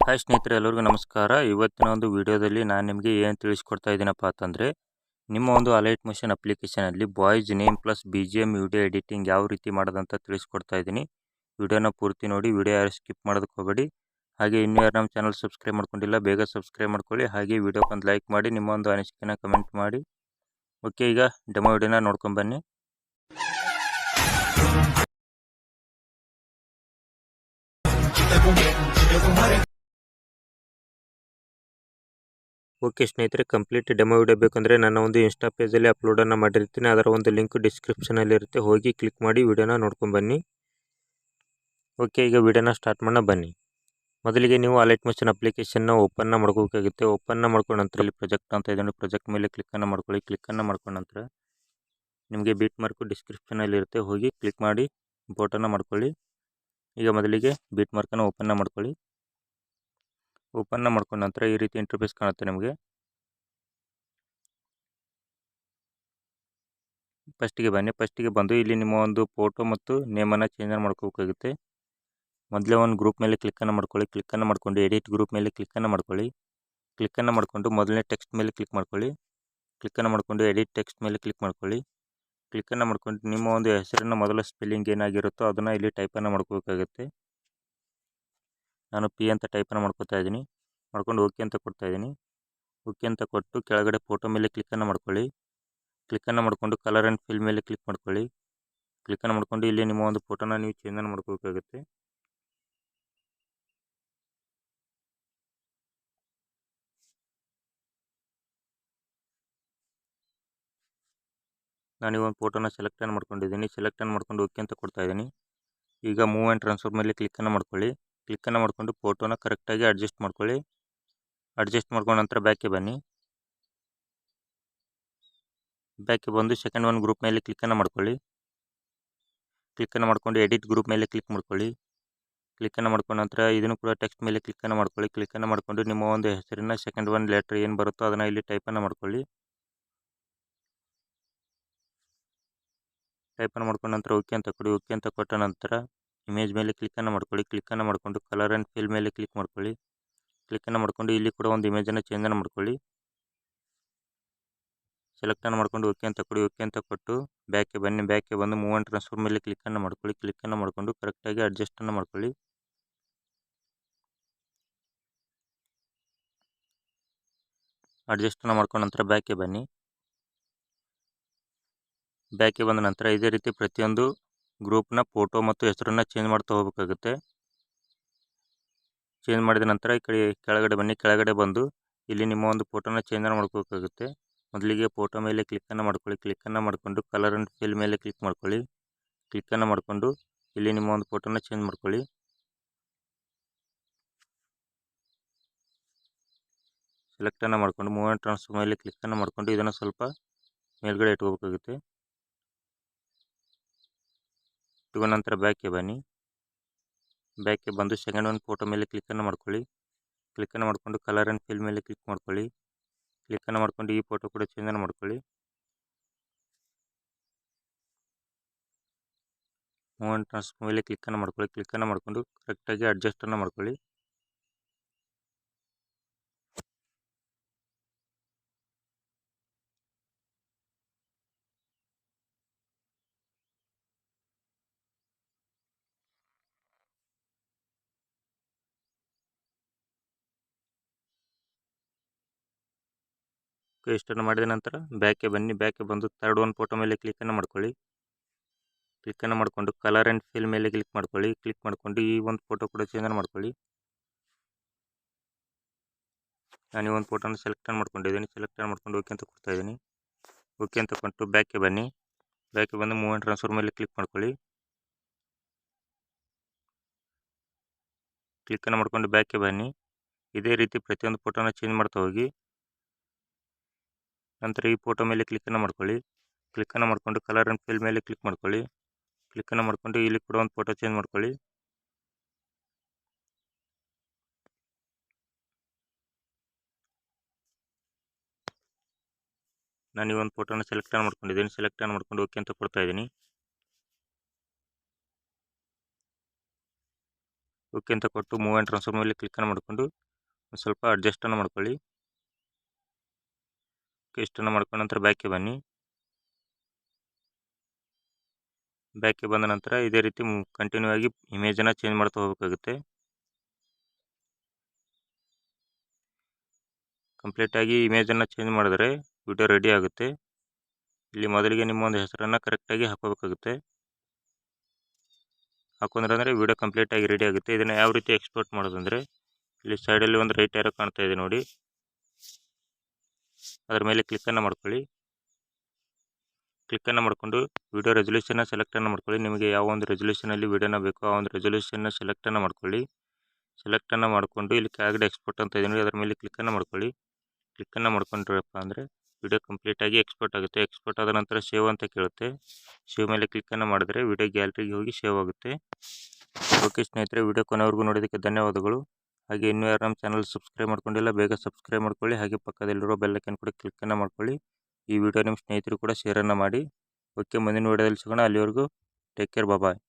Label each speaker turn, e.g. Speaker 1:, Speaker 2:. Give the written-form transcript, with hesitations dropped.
Speaker 1: Hi ಸ್ನೇಹಿತರೆ, ಎಲ್ಲರಿಗೂ ನಮಸ್ಕಾರ. ಇವತ್ತಿನ ಒಂದು ವಿಡಿಯೋದಲ್ಲಿ ನಾನು ನಿಮಗೆ ಏನು ತಿಳಿಸ್ಕೊಡ್ತಾ ಇದ್ದೀನಪ್ಪ ಅಂತಂದರೆ, ನಿಮ್ಮ ಒಂದು ಅಲೈಟ್ ಮೋಷನ್ ಅಪ್ಲಿಕೇಶನಲ್ಲಿ boys name plus BGM video editing ಯಾವ ರೀತಿ ಮಾಡೋದಂತ ತಿಳಿಸ್ಕೊಡ್ತಾ ಇದ್ದೀನಿ. ವಿಡಿಯೋನ ಪೂರ್ತಿ ನೋಡಿ, ವಿಡಿಯೋ ಯಾರು ಸ್ಕಿಪ್ ಮಾಡೋದಕ್ಕೆ ಹೋಗಬೇಡಿ. ಹಾಗೆ ಇನ್ನೂ ಯಾರು ನಮ್ಮ ಚಾನಲ್ ಸಬ್ಸ್ಕ್ರೈಬ್ ಮಾಡ್ಕೊಂಡಿಲ್ಲ, ಬೇಗ ಸಬ್ಸ್ಕ್ರೈಬ್ ಮಾಡ್ಕೊಳ್ಳಿ. ಹಾಗೆ ವಿಡಿಯೋಕ್ಕೆ ಒಂದು ಲೈಕ್ ಮಾಡಿ, ನಿಮ್ಮ ಒಂದು ಅನಿಸಿಕೆನ ಕಮೆಂಟ್ ಮಾಡಿ. ಓಕೆ, ಈಗ ಡೆಮೋ ವಿಡಿಯೋನ ನೋಡ್ಕೊಂಬನ್ನಿ. ಓಕೆ ಸ್ನೇಹಿತರೆ, ಕಂಪ್ಲೀಟ್ ಡೆಮೋ ವಿಡಿಯೋ ಬೇಕಂದರೆ ನನ್ನ ಒಂದು ಇನ್ಸ್ಟಾ ಪೇಜಲ್ಲಿ ಅಪ್ಲೋಡನ್ನು ಮಾಡಿರ್ತೀನಿ. ಅದರ ಒಂದು ಲಿಂಕ್ ಡಿಸ್ಕ್ರಿಪ್ಷನಲ್ಲಿ ಇರುತ್ತೆ, ಹೋಗಿ ಕ್ಲಿಕ್ ಮಾಡಿ ವಿಡಿಯೋನ ನೋಡ್ಕೊಂಬನ್ನಿ. ಓಕೆ, ಈಗ ವಿಡಿಯೋನ ಸ್ಟಾರ್ಟ್ ಮಾಡೋಣ ಬನ್ನಿ. ಮೊದಲಿಗೆ ನೀವು ಅಲೈಟ್ ಮೋಷನ್ ಅಪ್ಲಿಕೇಶನ್ನ ಓಪನ್ನ ಮಾಡ್ಕೋಬೇಕಾಗುತ್ತೆ. ಓಪನ್ನ ಮಾಡ್ಕೊಂಡ ನಂತರ ಇಲ್ಲಿ ಪ್ರಾಜೆಕ್ಟ್ ಅಂತ ಇದೆ, ಪ್ರಾಜೆಕ್ಟ್ ಮೇಲೆ ಕ್ಲಿಕ್ಕನ್ನು ಮಾಡ್ಕೊಳ್ಳಿ. ಕ್ಲಿಕ್ಕನ್ನು ಮಾಡ್ಕೊಂಡ ನಂತರ ನಿಮಗೆ ಬೀಟ್ ಮಾರ್ಕು ಡಿಸ್ಕ್ರಿಪ್ಷನಲ್ಲಿ ಇರುತ್ತೆ, ಹೋಗಿ ಕ್ಲಿಕ್ ಮಾಡಿ ಇಂಪೋರ್ಟನ್ನು ಮಾಡ್ಕೊಳ್ಳಿ. ಈಗ ಮೊದಲಿಗೆ ಬೀಟ್ ಮಾರ್ಕನ್ನು ಓಪನ್ನ ಮಾಡ್ಕೊಳ್ಳಿ. ಓಪನ್ನ ಮಾಡ್ಕೊಂಡ ನಂತರ ಈ ರೀತಿ ಇಂಟರ್ಫೇಸ್ ಕಾಣುತ್ತೆ ನಿಮಗೆ. ಫಸ್ಟಿಗೆ ಬನ್ನಿ. ಫಸ್ಟಿಗೆ ಬಂದು ಇಲ್ಲಿ ನಿಮ್ಮ ಒಂದು ಫೋಟೋ ಮತ್ತು ನೇಮನ್ನು ಚೇಂಜ್ ಮಾಡ್ಕೋಬೇಕಾಗುತ್ತೆ. ಮೊದಲೇ ಒಂದು ಗ್ರೂಪ್ ಮೇಲೆ ಕ್ಲಿಕ್ಕನ್ನು ಮಾಡ್ಕೊಳ್ಳಿ. ಕ್ಲಿಕ್ಕನ್ನು ಮಾಡ್ಕೊಂಡು ಎಡಿಟ್ ಗ್ರೂಪ್ ಮೇಲೆ ಕ್ಲಿಕ್ಕನ್ನು ಮಾಡ್ಕೊಳ್ಳಿ. ಕ್ಲಿಕ್ಕನ್ನು ಮಾಡಿಕೊಂಡು ಮೊದಲನೇ ಟೆಕ್ಸ್ಟ್ ಮೇಲೆ ಕ್ಲಿಕ್ ಮಾಡ್ಕೊಳ್ಳಿ. ಕ್ಲಿಕ್ಕನ್ನು ಮಾಡಿಕೊಂಡು ಎಡಿಟ್ ಟೆಕ್ಸ್ಟ್ ಮೇಲೆ ಕ್ಲಿಕ್ ಮಾಡ್ಕೊಳ್ಳಿ. ಕ್ಲಿಕ್ಕನ್ನು ಮಾಡ್ಕೊಂಡು ನಿಮ್ಮ ಒಂದು ಹೆಸರಿನ ಮೊದಲ ಸ್ಪೆಲ್ಲಿಂಗ್ ಏನಾಗಿರುತ್ತೋ ಅದನ್ನು ಇಲ್ಲಿ ಟೈಪನ್ನು ಮಾಡ್ಕೋಬೇಕಾಗುತ್ತೆ. ನಾನು P ಅಂತ ಟೈಪನ್ನು ಮಾಡ್ಕೋತಾ ಇದ್ದೀನಿ. ಮಾಡ್ಕೊಂಡು ಓಕೆ ಅಂತ ಕೊಡ್ತಾ ಇದ್ದೀನಿ. ಓಕೆ ಅಂತ ಕೊಟ್ಟು ಕೆಳಗಡೆ ಫೋಟೋ ಮೇಲೆ ಕ್ಲಿಕ್ಕನ್ನು ಮಾಡ್ಕೊಳ್ಳಿ. ಕ್ಲಿಕ್ಕನ್ನು ಮಾಡಿಕೊಂಡು ಕಲರ್ ಆ್ಯಂಡ್ ಫಿಲ್ ಮೇಲೆ ಕ್ಲಿಕ್ ಮಾಡ್ಕೊಳ್ಳಿ. ಕ್ಲಿಕ್ಕನ್ನು ಮಾಡಿಕೊಂಡು ಇಲ್ಲಿ ನಿಮ್ಮ ಒಂದು ಫೋಟೋನ ನೀವು ಚೇಂಜನ್ನು ಮಾಡ್ಕೋಬೇಕಾಗುತ್ತೆ. ನಾನು ಈ ಒಂದು ಫೋಟೋನ ಸೆಲೆಕ್ಟನ್ನು ಮಾಡ್ಕೊಂಡಿದ್ದೀನಿ. ಸೆಲೆಕ್ಟನ್ನು ಮಾಡ್ಕೊಂಡು ಓಕೆ ಅಂತ ಕೊಡ್ತಾ ಇದ್ದೀನಿ. ಈಗ ಮೂವ್ ಆ್ಯಂಡ್ ಟ್ರಾನ್ಸ್ಫರ್ ಮೇಲೆ ಕ್ಲಿಕ್ಕನ್ನು ಮಾಡ್ಕೊಳ್ಳಿ. ಕ್ಲಿಕ್ಕನ್ನು ಮಾಡಿಕೊಂಡು ಫೋಟೋನ ಕರೆಕ್ಟಾಗಿ ಅಡ್ಜಸ್ಟ್ ಮಾಡ್ಕೊಳ್ಳಿ. ಅಡ್ಜಸ್ಟ್ ಮಾಡ್ಕೊಂಡ ನಂತರ ಬ್ಯಾಕೆ ಬನ್ನಿ. ಬ್ಯಾಕೆ ಬಂದು ಸೆಕೆಂಡ್ ಒಂದು ಗ್ರೂಪ್ ಮೇಲೆ ಕ್ಲಿಕ್ಕನ್ನು ಮಾಡ್ಕೊಳ್ಳಿ. ಕ್ಲಿಕ್ಕನ್ನು ಮಾಡ್ಕೊಂಡು ಎಡಿಟ್ ಗ್ರೂಪ್ ಮೇಲೆ ಕ್ಲಿಕ್ ಮಾಡ್ಕೊಳ್ಳಿ. ಕ್ಲಿಕ್ಕನ್ನು ಮಾಡ್ಕೊಂಡ ನಂತರ ಇದನ್ನು ಕೂಡ ಟೆಕ್ಸ್ಟ್ ಮೇಲೆ ಕ್ಲಿಕ್ಕನ್ನು ಮಾಡ್ಕೊಳ್ಳಿ. ಕ್ಲಿಕ್ಕನ್ನು ಮಾಡಿಕೊಂಡು ನಿಮ್ಮ ಒಂದು ಹೆಸರಿನ ಸೆಕೆಂಡ್ ಒಂದು ಲೆಟ್ರ್ ಏನು ಬರುತ್ತೋ ಅದನ್ನು ಇಲ್ಲಿ ಟೈಪನ್ನು ಮಾಡ್ಕೊಳ್ಳಿ. ಟೈಪನ್ನು ಮಾಡ್ಕೊಂಡ ನಂತರ ಓಕೆ ಅಂತ ಕೊಡಿ. ಓಕೆ ಅಂತ ಕೊಟ್ಟ ನಂತರ ಇಮೇಜ್ ಮೇಲೆ ಕ್ಲಿಕ್ಕನ್ನು ಮಾಡ್ಕೊಳ್ಳಿ. ಕ್ಲಿಕ್ಕನ್ನು ಮಾಡಿಕೊಂಡು ಕಲರ್ ಆ್ಯಂಡ್ ಫಿಲ್ ಮೇಲೆ ಕ್ಲಿಕ್ ಮಾಡ್ಕೊಳ್ಳಿ. ಕ್ಲಿಕ್ಕನ್ನು ಮಾಡಿಕೊಂಡು ಇಲ್ಲಿ ಕೂಡ ಒಂದು ಇಮೇಜನ್ನು ಚೇಂಜನ್ನು ಮಾಡ್ಕೊಳ್ಳಿ. ಸೆಲೆಕ್ಟನ್ನು ಮಾಡ್ಕೊಂಡು ಓಕೆ ಅಂತ ಕೊಡಿ. ಓಕೆ ಅಂತ ಕೊಟ್ಟು ಬ್ಯಾಕೆ ಬನ್ನಿ. ಬ್ಯಾಕೆ ಬಂದು ಮೂವ್ ಆ್ಯಂಡ್ ಟ್ರಾನ್ಸ್ಫರ್ ಮೇಲೆ ಕ್ಲಿಕ್ಕನ್ನು ಮಾಡ್ಕೊಳ್ಳಿ. ಕ್ಲಿಕ್ಕನ್ನು ಮಾಡಿಕೊಂಡು ಕರೆಕ್ಟಾಗಿ ಅಡ್ಜಸ್ಟನ್ನು ಮಾಡ್ಕೊಳ್ಳಿ. ಅಡ್ಜಸ್ಟನ್ನು ಮಾಡ್ಕೊಂಡ ನಂತರ ಬ್ಯಾಕೆ ಬನ್ನಿ. ಬ್ಯಾಕೆ ಬಂದ ನಂತರ ಇದೇ ರೀತಿ ಪ್ರತಿಯೊಂದು ಗ್ರೂಪ್ನ ಫೋಟೋ ಮತ್ತು ಹೆಸರನ್ನು ಚೇಂಜ್ ಮಾಡ್ತಾ ಹೋಗಬೇಕಾಗುತ್ತೆ. ಚೇಂಜ್ ಮಾಡಿದ ನಂತರ ಈ ಕಡೆ ಕೆಳಗಡೆ ಬನ್ನಿ. ಕೆಳಗಡೆ ಬಂದು ಇಲ್ಲಿ ನಿಮ್ಮ ಒಂದು ಫೋಟೋನ ಚೇಂಜನ್ನು ಮಾಡ್ಕೋಬೇಕಾಗುತ್ತೆ. ಮೊದಲಿಗೆ ಫೋಟೋ ಮೇಲೆ ಕ್ಲಿಕ್ಕನ್ನು ಮಾಡ್ಕೊಳ್ಳಿ. ಕ್ಲಿಕ್ಕನ್ನು ಮಾಡಿಕೊಂಡು ಕಲರ್ ಆ್ಯಂಡ್ ಫಿಲ್ ಮೇಲೆ ಕ್ಲಿಕ್ ಮಾಡ್ಕೊಳ್ಳಿ. ಕ್ಲಿಕ್ಕನ್ನು ಮಾಡಿಕೊಂಡು ಇಲ್ಲಿ ನಿಮ್ಮ ಒಂದು ಫೋಟೋನ ಚೇಂಜ್ ಮಾಡ್ಕೊಳ್ಳಿ. ಸೆಲೆಕ್ಟನ್ನು ಮಾಡಿಕೊಂಡು ಮೂವ್ ಆ್ಯಂಡ್ ಟ್ರಾನ್ಸ್ಫರ್ ಮೇಲೆ ಕ್ಲಿಕ್ಕನ್ನು ಮಾಡಿಕೊಂಡು ಇದನ್ನು ಸ್ವಲ್ಪ ಮೇಲ್ಗಡೆ ಇಟ್ಕೋಬೇಕಾಗುತ್ತೆ. ಇಟ್ಕೊಂಡ ನಂತರ ಬ್ಯಾಕೆ ಬನ್ನಿ. ಬ್ಯಾಕೆ ಬಂದು ಸೆಕೆಂಡ್ ಒಂದು ಫೋಟೋ ಮೇಲೆ ಕ್ಲಿಕ್ಕನ್ನು ಮಾಡ್ಕೊಳ್ಳಿ. ಕ್ಲಿಕ್ಕನ್ನು ಮಾಡಿಕೊಂಡು ಕಲರ್ ಆ್ಯಂಡ್ ಫಿಲ್ ಮೇಲೆ ಕ್ಲಿಕ್ ಮಾಡ್ಕೊಳ್ಳಿ. ಕ್ಲಿಕ್ಕನ್ನು ಮಾಡಿಕೊಂಡು ಈ ಫೋಟೋ ಕೂಡ ಚೇಂಜನ್ನು ಮಾಡ್ಕೊಳ್ಳಿ. ಮೂವ್ ಆ್ಯಂಡ್ ಟ್ರಾನ್ಸ್ಫರ್ ಮೇಲೆ ಕ್ಲಿಕ್ಕನ್ನು ಮಾಡ್ಕೊಳ್ಳಿ. ಕ್ಲಿಕ್ಕನ್ನು ಮಾಡಿಕೊಂಡು ಕರೆಕ್ಟಾಗಿ ಅಡ್ಜಸ್ಟನ್ನು ಮಾಡ್ಕೊಳ್ಳಿ. ಇಷ್ಟನ್ನು ಮಾಡಿದ ನಂತರ ಬ್ಯಾಕೆ ಬನ್ನಿ. ಬ್ಯಾಕೆ ಬಂದು ಥರ್ಡ್ ಒಂದು ಫೋಟೋ ಮೇಲೆ ಕ್ಲಿಕ್ಕನ್ನು ಮಾಡ್ಕೊಳ್ಳಿ. ಕ್ಲಿಕ್ಕನ್ನು ಮಾಡಿಕೊಂಡು ಕಲರ್ ಆ್ಯಂಡ್ ಫಿಲ್ ಮೇಲೆ ಕ್ಲಿಕ್ ಮಾಡ್ಕೊಳ್ಳಿ. ಕ್ಲಿಕ್ ಮಾಡಿಕೊಂಡು ಈ ಒಂದು ಫೋಟೋ ಕೂಡ ಚೇಂಜನ್ನು ಮಾಡ್ಕೊಳ್ಳಿ. ನಾನು ಈ ಒಂದು ಫೋಟೋನ ಸೆಲೆಕ್ಟನ್ನು ಮಾಡ್ಕೊಂಡಿದ್ದೀನಿ. ಸೆಲೆಕ್ಟನ್ನು ಮಾಡ್ಕೊಂಡು ಓಕೆ ಅಂತ ಕೊಡ್ತಾ ಇದ್ದೀನಿ. ಓಕೆ ಅಂತ ಕೊಟ್ಟು ಬ್ಯಾಕೆ ಬನ್ನಿ. ಬ್ಯಾಕೆ ಬಂದು ಮೂವ್ ಆ್ಯಂಡ್ ಟ್ರಾನ್ಸ್ಫರ್ ಮೇಲೆ ಕ್ಲಿಕ್ ಮಾಡ್ಕೊಳ್ಳಿ. ಕ್ಲಿಕ್ಕನ್ನು ಮಾಡ್ಕೊಂಡು ಬ್ಯಾಕೆ ಬನ್ನಿ. ಇದೇ ರೀತಿ ಪ್ರತಿಯೊಂದು ಫೋಟೋನ ಚೇಂಜ್ ಮಾಡ್ತಾ ಹೋಗಿ. ನಂತರ ಈ ಫೋಟೋ ಮೇಲೆ ಕ್ಲಿಕ್ಕನ್ನು ಮಾಡ್ಕೊಳ್ಳಿ. ಕ್ಲಿಕ್ಕನ್ನು ಮಾಡಿಕೊಂಡು ಕಲರ್ ಆ್ಯಂಡ್ ಫಿಲ್ ಮೇಲೆ ಕ್ಲಿಕ್ ಮಾಡ್ಕೊಳ್ಳಿ. ಕ್ಲಿಕ್ಕನ್ನು ಮಾಡಿಕೊಂಡು ಇಲ್ಲಿ ಕೂಡ ಒಂದು ಫೋಟೋ ಚೇಂಜ್ ಮಾಡ್ಕೊಳ್ಳಿ. ನಾನು ಈ ಒಂದು ಫೋಟೋನ ಸೆಲೆಕ್ಟನ್ನು ಮಾಡ್ಕೊಂಡಿದ್ದೀನಿ. ಸೆಲೆಕ್ಟನ್ನು ಮಾಡ್ಕೊಂಡು ಓಕೆ ಅಂತ ಕೊಡ್ತಾ ಇದ್ದೀನಿ. ಓಕೆ ಅಂತ ಕೊಟ್ಟು ಮೂವ್ ಆ್ಯಂಡ್ ಟ್ರಾನ್ಸ್ಫರ್ ಮೇಲೆ ಕ್ಲಿಕ್ಕನ್ನು ಮಾಡಿಕೊಂಡು ಒಂದು ಸ್ವಲ್ಪ ಅಡ್ಜಸ್ಟನ್ನು ಮಾಡ್ಕೊಳ್ಳಿ. ಇಷ್ಟನ್ನು ಮಾಡ್ಕೊಂಡ ನಂತರ ಬ್ಯಾಕ್ಗೆ ಬನ್ನಿ. ಬ್ಯಾಕ್ಗೆ ಬಂದ ನಂತರ ಇದೇ ರೀತಿ ಕಂಟಿನ್ಯೂ ಆಗಿ ಇಮೇಜನ್ನು ಚೇಂಜ್ ಮಾಡ್ತಾ ಹೋಗಬೇಕಾಗುತ್ತೆ. ಕಂಪ್ಲೀಟಾಗಿ ಇಮೇಜನ್ನು ಚೇಂಜ್ ಮಾಡಿದ್ರೆ ವಿಡಿಯೋ ರೆಡಿ ಆಗುತ್ತೆ. ಇಲ್ಲಿ ಮೊದಲಿಗೆ ನಿಮ್ಮ ಒಂದು ಹೆಸರನ್ನು ಕರೆಕ್ಟಾಗಿ ಹಾಕೋಬೇಕಾಗುತ್ತೆ. ಹಾಕೊಂಡ್ರೆ ವಿಡಿಯೋ ಕಂಪ್ಲೀಟಾಗಿ ರೆಡಿ ಆಗುತ್ತೆ. ಇದನ್ನು ಯಾವ ರೀತಿ ಎಕ್ಸ್ಪೋರ್ಟ್ ಮಾಡೋದಂದರೆ ಇಲ್ಲಿ ಸೈಡಲ್ಲಿ ಒಂದು ರೈಟ್ ಏರೋ ಕಾಣ್ತಾ ಇದೆ ನೋಡಿ, ಅದರ ಮೇಲೆ ಕ್ಲಿಕ್ಕನ್ನು ಮಾಡ್ಕೊಳ್ಳಿ. ಕ್ಲಿಕ್ಕನ್ನು ಮಾಡಿಕೊಂಡು ವಿಡಿಯೋ ರೆಸಲ್ಯೂಷನ್ನ ಸೆಲೆಕ್ಟನ್ನು ಮಾಡ್ಕೊಳ್ಳಿ. ನಿಮಗೆ ಯಾವ ಒಂದು ರೆಸಲ್ಯೂಷನಲ್ಲಿ ವಿಡಿಯೋನ ಬೇಕೋ ಆ ಒಂದು ರೆಸಲ್ಯೂಷನ್ನ ಸೆಲೆಕ್ಟನ್ನು ಮಾಡ್ಕೊಳ್ಳಿ. ಸೆಲೆಕ್ಟನ್ನು ಮಾಡಿಕೊಂಡು ಇಲ್ಲಿ ಕೆಳಗಡೆ ಎಕ್ಸ್ಪೋರ್ಟ್ ಅಂತ ಇದೆ ನೋಡಿ, ಅದರ ಮೇಲೆ ಕ್ಲಿಕ್ಕನ್ನು ಮಾಡ್ಕೊಳ್ಳಿ. ಕ್ಲಿಕ್ಕನ್ನು ಮಾಡ್ಕೊಂಡ್ರಪ್ಪ ಅಂದರೆ ವಿಡಿಯೋ ಕಂಪ್ಲೀಟಾಗಿ ಎಕ್ಸ್ಪೋರ್ಟ್ ಆಗುತ್ತೆ. ಎಕ್ಸ್ಪೋರ್ಟ್ ಆದ ನಂತರ ಸೇವ್ ಅಂತ ಕೇಳುತ್ತೆ. ಸೇವ್ ಮೇಲೆ ಕ್ಲಿಕ್ಕನ್ನು ಮಾಡಿದ್ರೆ ವಿಡಿಯೋ ಗ್ಯಾಲರಿಗೆ ಹೋಗಿ ಸೇವ್ ಆಗುತ್ತೆ. ಓಕೆ ಸ್ನೇಹಿತರೆ, ವಿಡಿಯೋ ಕೊನೆವರೆಗೂ ನೋಡೋದಕ್ಕೆ ಧನ್ಯವಾದಗಳು. ಹಾಗೆ ಇನ್ನೂ ಯಾರು ನಮ್ಮ ಚಾನಲ್ ಸಬ್ಸ್ಕ್ರೈಬ್ ಮಾಡ್ಕೊಂಡಿಲ್ಲ ಬೇಗ ಸಬ್ಸ್ಕ್ರೈಬ್ ಮಾಡ್ಕೊಳ್ಳಿ. ಹಾಗೆ ಪಕ್ಕದಲ್ಲಿರೋ ಬೆಲ್ ಐಕಾನ್ ಕೂಡ ಕ್ಲಿಕ್ಕನ್ನು ಮಾಡ್ಕೊಳ್ಳಿ. ಈ ವಿಡಿಯೋ ನಿಮ್ಮ ಸ್ನೇಹಿತರು ಕೂಡ ಶೇರನ್ನು ಮಾಡಿ. ಓಕೆ, ಮುಂದಿನ ವಿಡಿಯೋದಲ್ಲಿ ಸಿಗೋಣ. ಅಲ್ಲಿವರೆಗೂ ಟೇಕ್ ಕೇರ್, ಬಾಯ್.